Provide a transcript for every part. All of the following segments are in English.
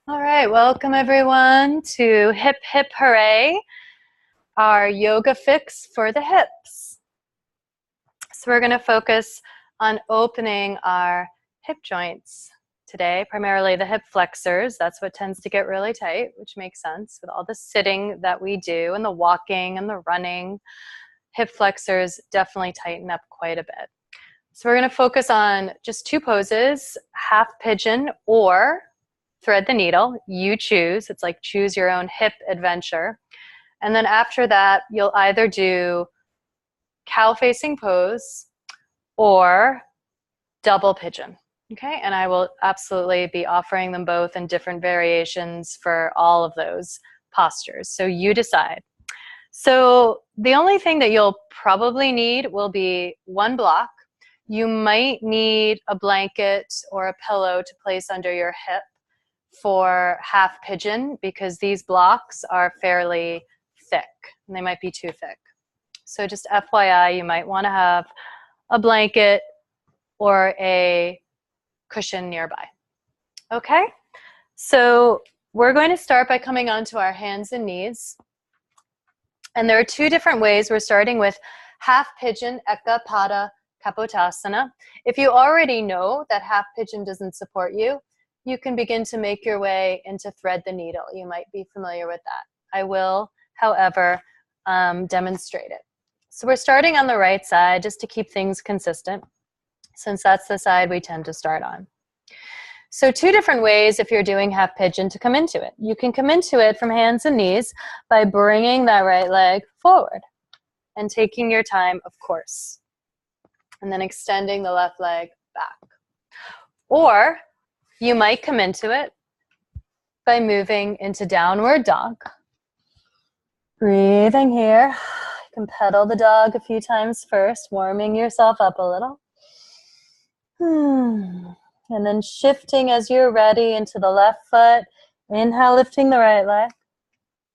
All right, welcome everyone to Hip Hip Hooray, our yoga fix for the hips. So we're going to focus on opening our hip joints today, primarily the hip flexors. That's what tends to get really tight, which makes sense with all the sitting that we do and the walking and the running. Hip flexors definitely tighten up quite a bit. So we're going to focus on just two poses, half pigeon or thread the needle. You choose. It's like choose your own hip adventure. And then after that, you'll either do cow facing pose or double pigeon. Okay, and I will absolutely be offering them both in different variations for all of those postures. So you decide. So the only thing that you'll probably need will be one block. You might need a blanket or a pillow to place under your hip for half pigeon because these blocks are fairly thick and they might be too thick. So just FYI, you might want to have a blanket or a cushion nearby. Okay, so we're going to start by coming onto our hands and knees. And there are two different ways. We're starting with half pigeon, Eka Pada Kapotasana. If you already know that half pigeon doesn't support you, you can begin to make your way into thread the needle. You might be familiar with that. I will, however, demonstrate it. So we're starting on the right side just to keep things consistent, since that's the side we tend to start on. So two different ways if you're doing half pigeon to come into it. You can come into it from hands and knees by bringing that right leg forward and taking your time, of course, and then extending the left leg back. Or you might come into it by moving into downward dog. Breathing here. You can pedal the dog a few times first, warming yourself up a little. And then shifting as you're ready into the left foot. Inhale, lifting the right leg.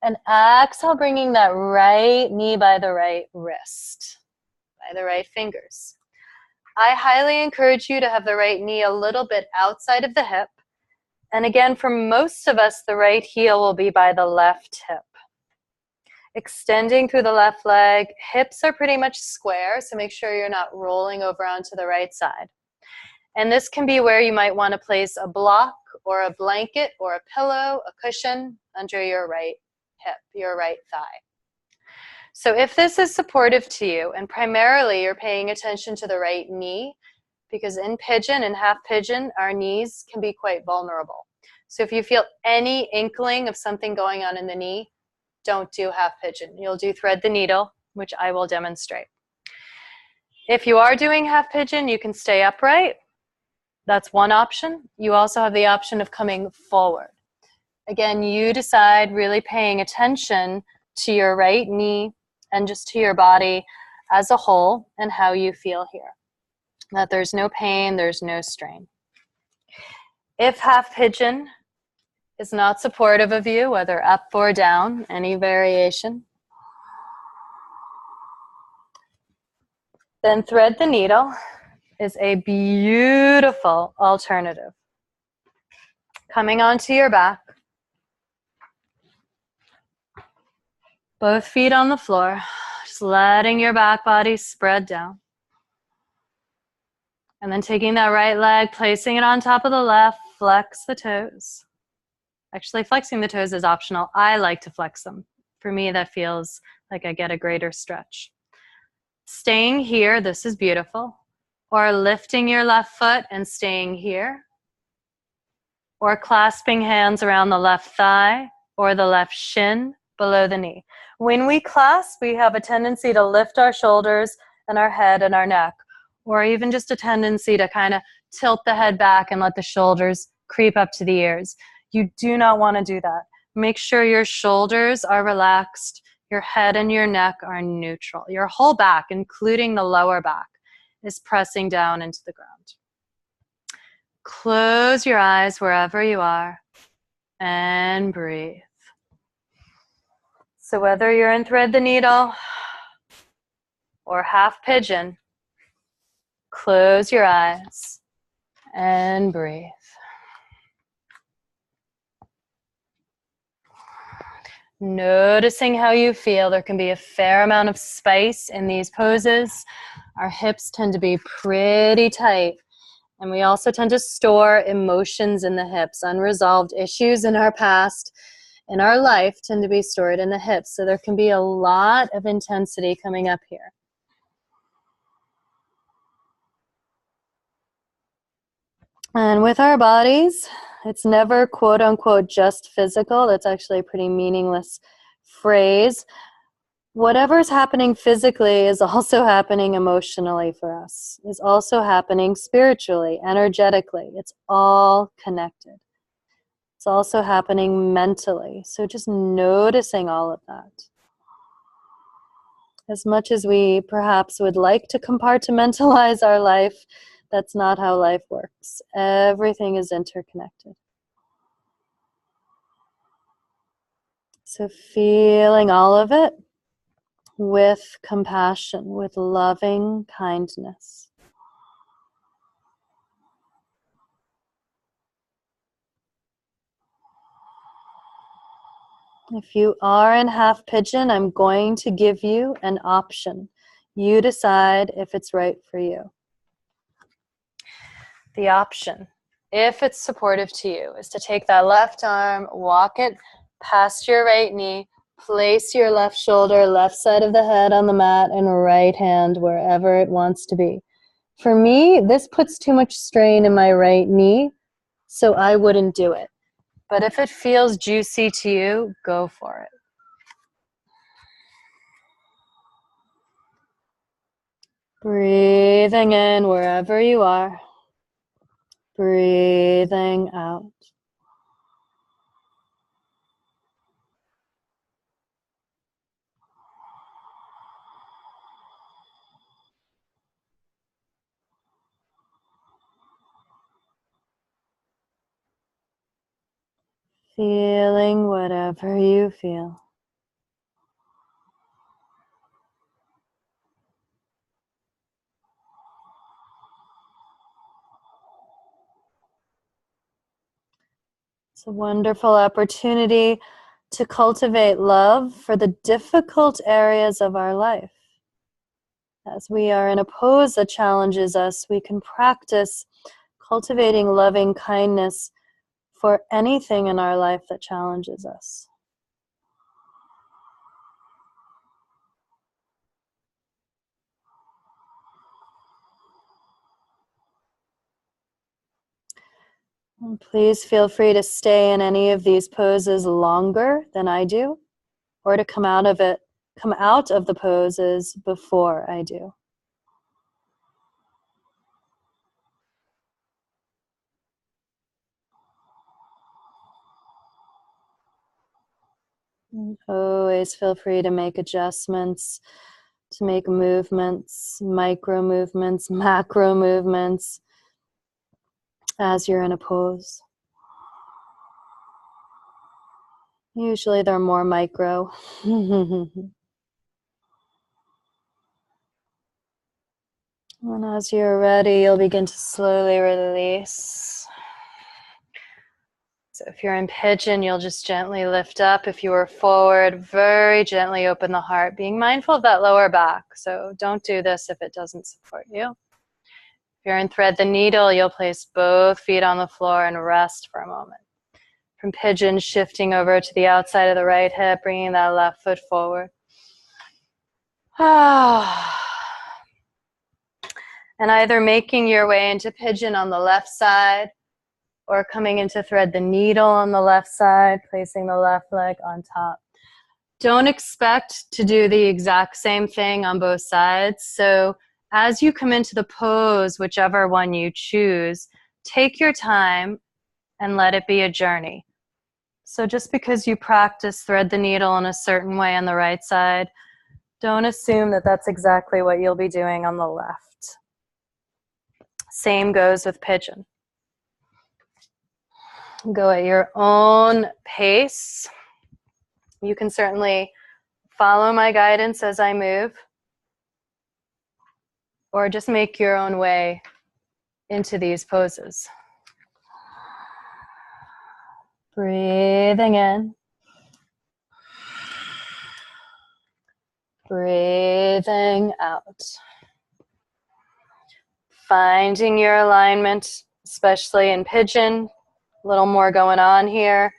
And exhale, bringing that right knee by the right wrist, by the right fingers. I highly encourage you to have the right knee a little bit outside of the hip. And again, for most of us, the right heel will be by the left hip. Extending through the left leg. Hips are pretty much square, so make sure you're not rolling over onto the right side. And this can be where you might want to place a block or a blanket or a pillow, a cushion under your right hip, your right thigh. So if this is supportive to you, and primarily you're paying attention to the right knee, because in pigeon and half pigeon, our knees can be quite vulnerable. So if you feel any inkling of something going on in the knee, don't do half pigeon. You'll do thread the needle, which I will demonstrate. If you are doing half pigeon, you can stay upright. That's one option. You also have the option of coming forward. Again, you decide, really paying attention to your right knee and just to your body as a whole and how you feel here. That there's no pain, there's no strain. If half pigeon is not supportive of you, whether up or down, any variation, then thread the needle is a beautiful alternative. Coming onto your back, both feet on the floor, just letting your back body spread down. And then taking that right leg, placing it on top of the left, flex the toes. Actually, flexing the toes is optional. I like to flex them. For me, that feels like I get a greater stretch. Staying here, this is beautiful. Or lifting your left foot and staying here. Or clasping hands around the left thigh or the left shin below the knee. When we clasp, we have a tendency to lift our shoulders and our head and our neck, or even just a tendency to kind of tilt the head back and let the shoulders creep up to the ears. You do not want to do that. Make sure your shoulders are relaxed, your head and your neck are neutral. Your whole back, including the lower back, is pressing down into the ground. Close your eyes wherever you are and breathe. So whether you're in thread the needle or half pigeon, close your eyes and breathe. Noticing how you feel. There can be a fair amount of space in these poses. Our hips tend to be pretty tight. And we also tend to store emotions in the hips. Unresolved issues in our past, in our life, tend to be stored in the hips. So there can be a lot of intensity coming up here. And with our bodies, it's never quote unquote just physical. That's actually a pretty meaningless phrase. Whatever's happening physically is also happening emotionally for us, is also happening spiritually, energetically. It's all connected. It's also happening mentally. So just noticing all of that. As much as we perhaps would like to compartmentalize our life, that's not how life works. Everything is interconnected. So feeling all of it with compassion, with loving kindness. If you are in half pigeon, I'm going to give you an option. You decide if it's right for you. The option, if it's supportive to you, is to take that left arm, walk it past your right knee, place your left shoulder, left side of the head on the mat, and right hand wherever it wants to be. For me, this puts too much strain in my right knee, so I wouldn't do it. But if it feels juicy to you, go for it. Breathing in wherever you are. Breathing out. Feeling whatever you feel. It's a wonderful opportunity to cultivate love for the difficult areas of our life. As we are in a pose that challenges us, we can practice cultivating loving kindness for anything in our life that challenges us. And please feel free to stay in any of these poses longer than I do, or to come out of the poses before I do. And always feel free to make adjustments, to make movements, micro movements, macro movements, as you're in a pose. Usually they're more micro. And as you're ready, you'll begin to slowly release. So if you're in pigeon, you'll just gently lift up. If you are forward, very gently open the heart, being mindful of that lower back. So don't do this if it doesn't support you. If you're in thread the needle, you'll place both feet on the floor and rest for a moment. From pigeon, shifting over to the outside of the right hip, bringing that left foot forward. And either making your way into pigeon on the left side, or coming into thread the needle on the left side, placing the left leg on top. Don't expect to do the exact same thing on both sides. So as you come into the pose, whichever one you choose, take your time and let it be a journey. So just because you practice thread the needle in a certain way on the right side, don't assume that that's exactly what you'll be doing on the left. Same goes with pigeon. Go at your own pace. You can certainly follow my guidance as I move, or just make your own way into these poses. Breathing in. Breathing out. Finding your alignment, especially in pigeon. A little more going on here.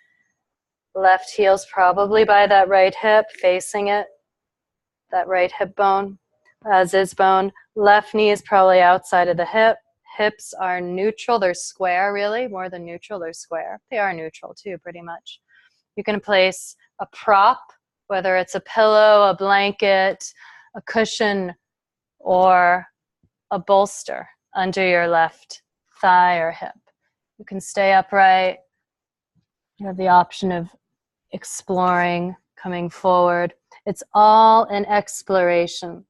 Left heel's probably by that right hip, facing it. That right hip bone, as is bone. Left knee is probably outside of the hip. Hips are neutral. They're square, really. More than neutral, they're square. They are neutral too, pretty much. You can place a prop, whether it's a pillow, a blanket, a cushion, or a bolster under your left thigh or hip. You can stay upright. You have the option of exploring, coming forward. It's all an exploration.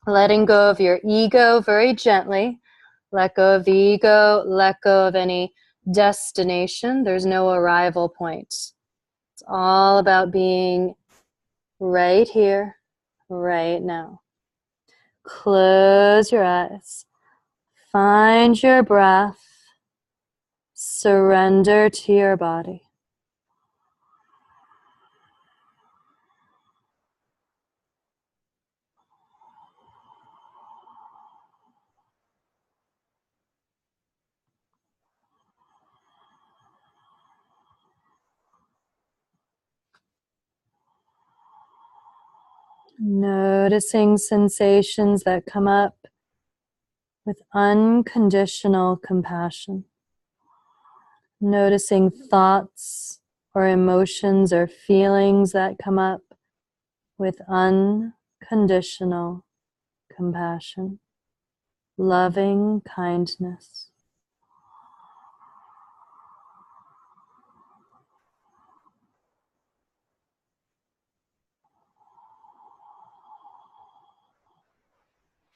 Letting go of your ego very gently. Let go of the ego. Let go of any destination. There's no arrival point. It's all about being right here, right now. Close your eyes. Find your breath. Surrender to your body. Noticing sensations that come up with unconditional compassion. Noticing thoughts or emotions or feelings that come up with unconditional compassion, loving kindness.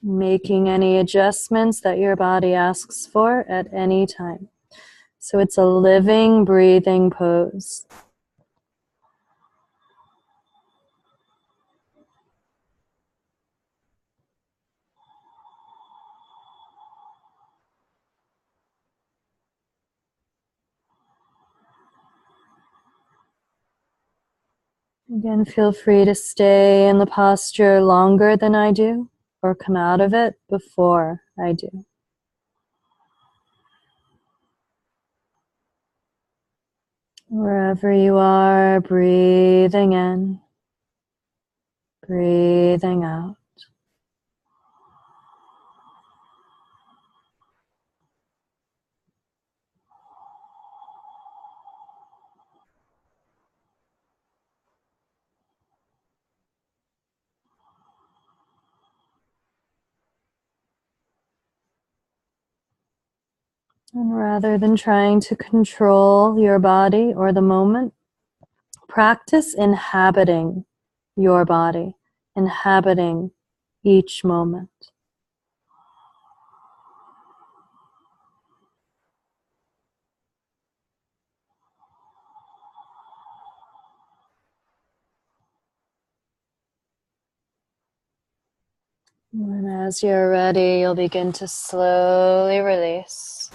Making any adjustments that your body asks for at any time. So it's a living, breathing pose. Again, feel free to stay in the posture longer than I do, or come out of it before I do. Wherever you are, breathing in, breathing out. And rather than trying to control your body or the moment, practice inhabiting your body, inhabiting each moment. And as you're ready, you'll begin to slowly release.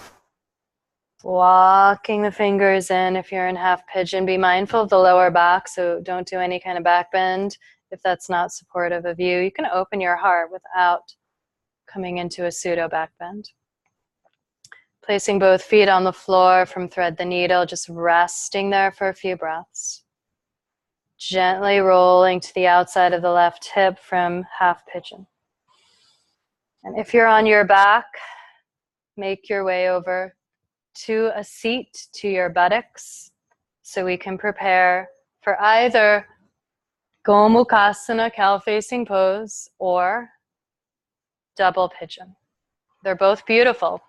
Walking the fingers in. If you're in half pigeon, be mindful of the lower back, so don't do any kind of back bend if that's not supportive of you. You can open your heart without coming into a pseudo back bend. Placing both feet on the floor from thread the needle, just resting there for a few breaths. Gently rolling to the outside of the left hip from half pigeon. And if you're on your back, make your way over to a seat to your buttocks so we can prepare for either Gomukhasana, cow-facing pose, or double pigeon. They're both beautiful.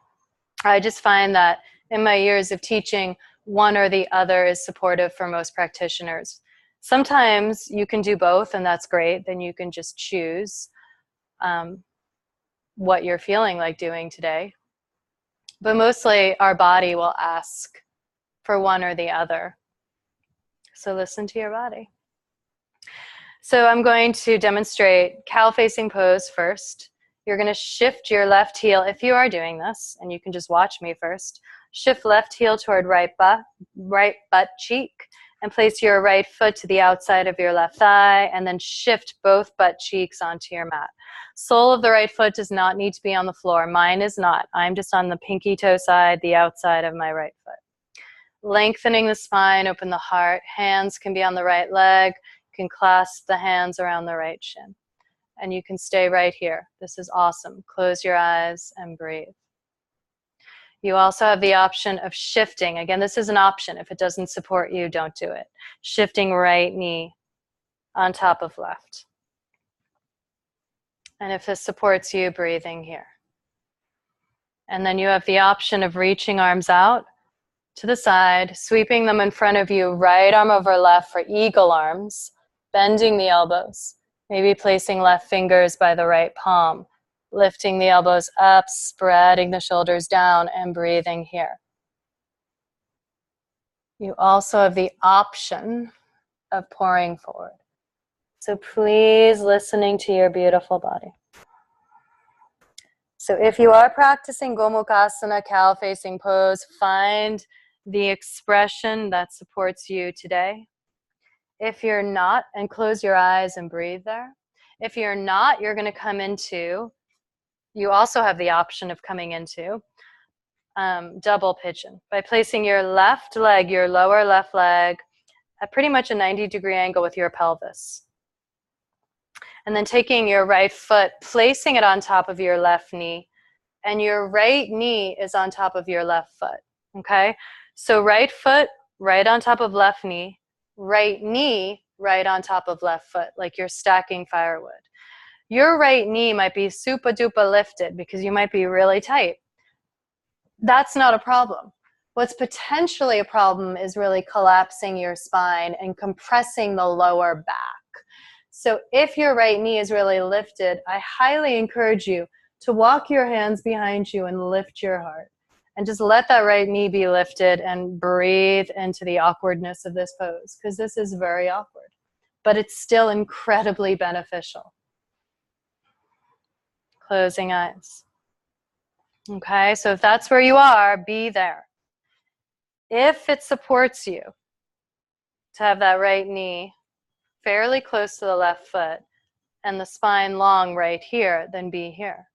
I just find that in my years of teaching, one or the other is supportive for most practitioners. Sometimes you can do both, and that's great. Then you can just choose what you're feeling like doing today. But mostly our body will ask for one or the other. So listen to your body. So I'm going to demonstrate cow-facing pose first. You're going to shift your left heel, if you are doing this, and you can just watch me first. Shift left heel toward right butt cheek, and place your right foot to the outside of your left thigh, and then shift both butt cheeks onto your mat. Sole of the right foot does not need to be on the floor. Mine is not. I'm just on the pinky toe side, the outside of my right foot. Lengthening the spine, open the heart. Hands can be on the right leg. You can clasp the hands around the right shin. And you can stay right here. This is awesome. Close your eyes and breathe. You also have the option of shifting. Again, this is an option. If it doesn't support you, don't do it. Shifting right knee on top of left. And if this supports you, breathing here. And then you have the option of reaching arms out to the side, sweeping them in front of you, right arm over left for eagle arms, bending the elbows, maybe placing left fingers by the right palm, lifting the elbows up, spreading the shoulders down, and breathing here. You also have the option of pouring forward. So please listening to your beautiful body. So if you are practicing Gomukhasana, cow-facing pose, find the expression that supports you today. If you're not, and close your eyes and breathe there. If you're not, you're going to come into, you also have the option of coming into double pigeon by placing your left leg, your lower left leg, at pretty much a 90-degree angle with your pelvis. And then taking your right foot, placing it on top of your left knee, and your right knee is on top of your left foot, okay? So right foot, right on top of left knee, right knee, right on top of left foot, like you're stacking firewood. Your right knee might be super duper lifted because you might be really tight. That's not a problem. What's potentially a problem is really collapsing your spine and compressing the lower back. So if your right knee is really lifted, I highly encourage you to walk your hands behind you and lift your heart. And just let that right knee be lifted and breathe into the awkwardness of this pose, because this is very awkward, but it's still incredibly beneficial. Closing eyes. Okay, so if that's where you are, be there. If it supports you to have that right knee fairly close to the left foot and the spine long right here, then be here.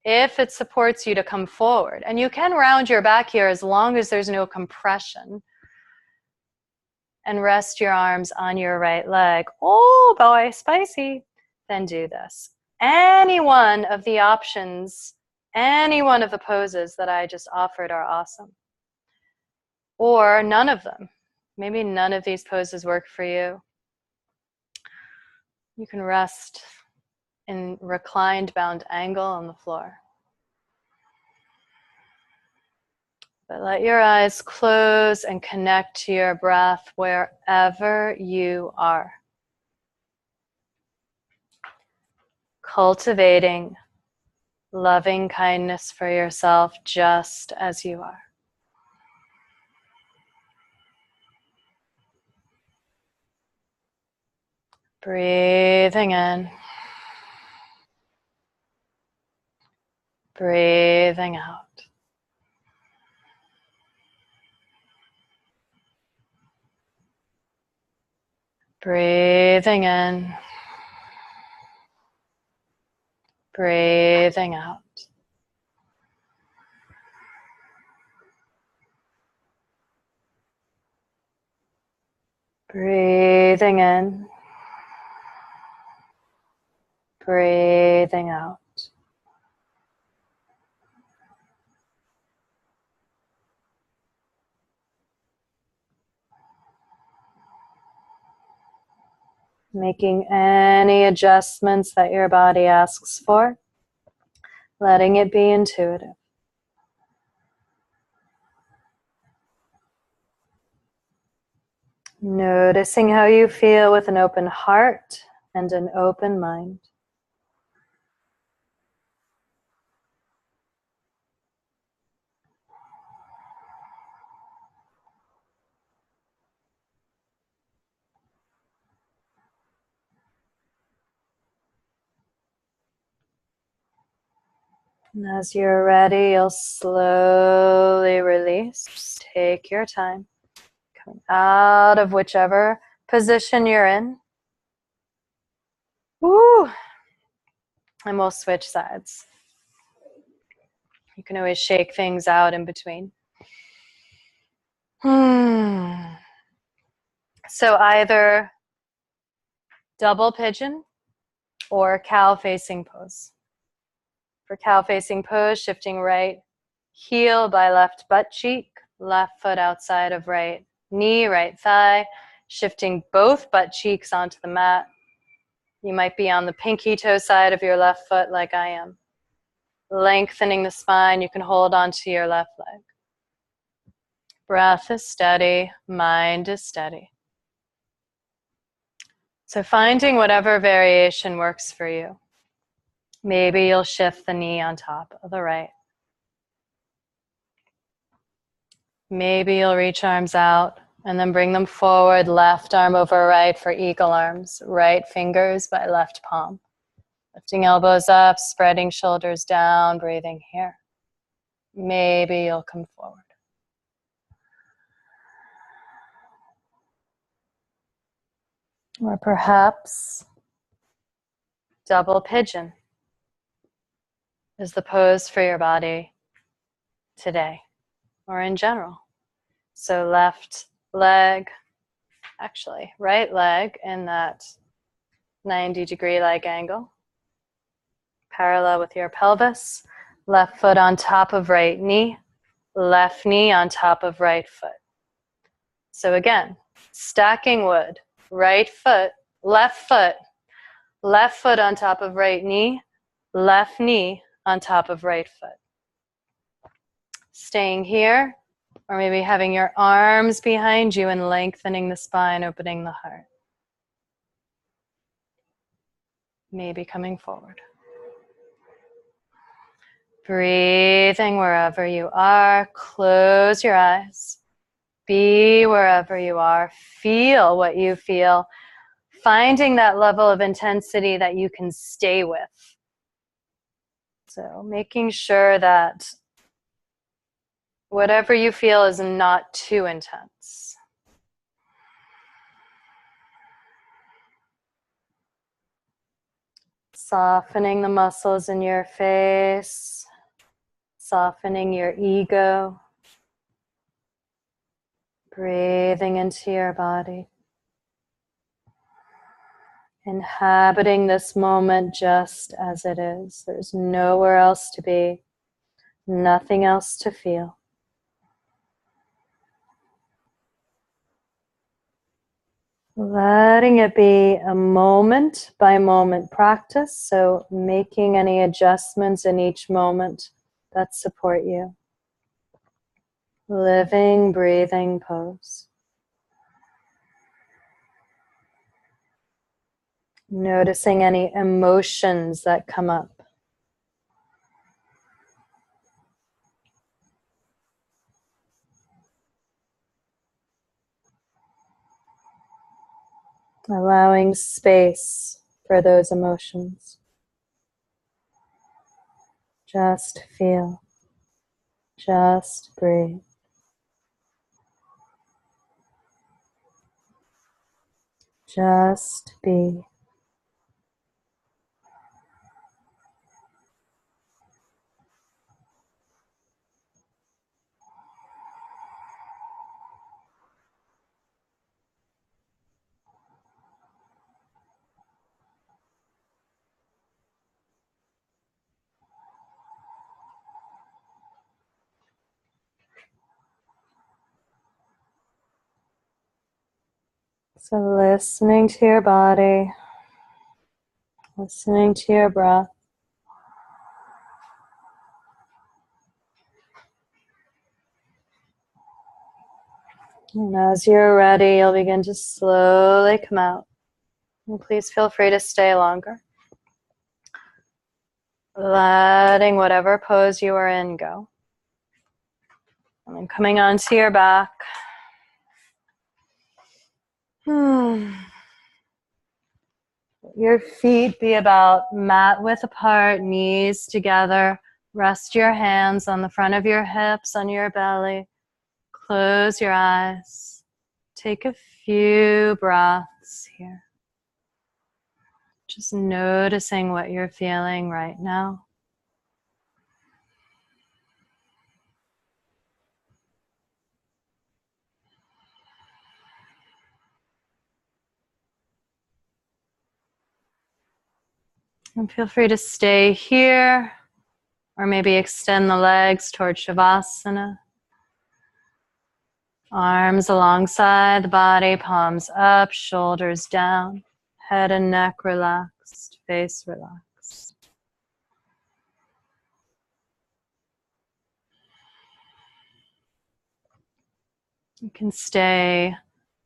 If it supports you to come forward, and you can round your back here as long as there's no compression, and rest your arms on your right leg. Oh boy, spicy. Then do this. Any one of the options, any one of the poses that I just offered are awesome. Or none of them. Maybe none of these poses work for you. You can rest in reclined bound angle on the floor. But let your eyes close and connect to your breath wherever you are. Cultivating loving kindness for yourself just as you are. Breathing in. Breathing out. Breathing in. Breathing out. Breathing in. Breathing out. Making any adjustments that your body asks for, letting it be intuitive. Noticing how you feel with an open heart and an open mind. And as you're ready, you'll slowly release. Take your time. Coming out of whichever position you're in. Woo! And we'll switch sides. You can always shake things out in between. So either double pigeon or cow facing pose. For cow facing pose, shifting right heel by left butt cheek, left foot outside of right knee, right thigh, shifting both butt cheeks onto the mat. You might be on the pinky toe side of your left foot like I am. Lengthening the spine, you can hold onto your left leg. Breath is steady, mind is steady. So finding whatever variation works for you. Maybe you'll shift the knee on top of the right. Maybe you'll reach arms out and then bring them forward, left arm over right for eagle arms, right fingers by left palm. Lifting elbows up, spreading shoulders down, breathing here. Maybe you'll come forward. Or perhaps double pigeon is the pose for your body today or in general. So left leg, actually right leg in that 90-degree leg angle, parallel with your pelvis, left foot on top of right knee, left knee on top of right foot. So again, stacking wood, right foot, left foot on top of right knee, left knee on top of right foot. Staying here, or maybe having your arms behind you and lengthening the spine, opening the heart. Maybe coming forward. Breathing wherever you are. Close your eyes. Be wherever you are. Feel what you feel. Finding that level of intensity that you can stay with. So making sure that whatever you feel is not too intense. Softening the muscles in your face. Softening your ego. Breathing into your body. Inhabiting this moment just as it is. There's nowhere else to be, nothing else to feel. Letting it be a moment by moment practice, so making any adjustments in each moment that support you. Living, breathing pose. Noticing any emotions that come up. Allowing space for those emotions. Just feel. Just breathe. Just be. So listening to your body, listening to your breath. And as you're ready, you'll begin to slowly come out. And please feel free to stay longer. Letting whatever pose you are in go. And then coming onto your back. Your feet be about mat width apart, knees together. Rest your hands on the front of your hips, on your belly. Close your eyes. take a few breaths here. Just noticing what you're feeling right now. And feel free to stay here, or maybe extend the legs toward Shavasana. Arms alongside the body, palms up, shoulders down, head and neck relaxed, face relaxed. You can stay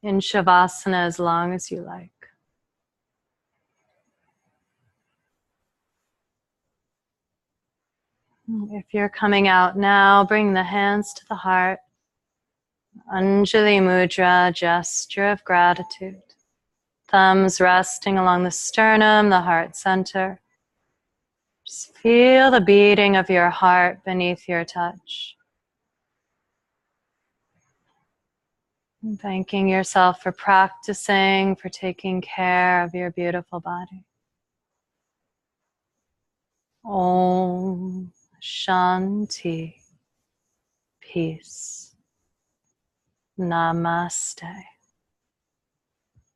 in Shavasana as long as you like. If you're coming out now, bring the hands to the heart. Anjali Mudra, gesture of gratitude. Thumbs resting along the sternum, the heart center. Just feel the beating of your heart beneath your touch. And thanking yourself for practicing, for taking care of your beautiful body. Om Shanti. Peace. Namaste.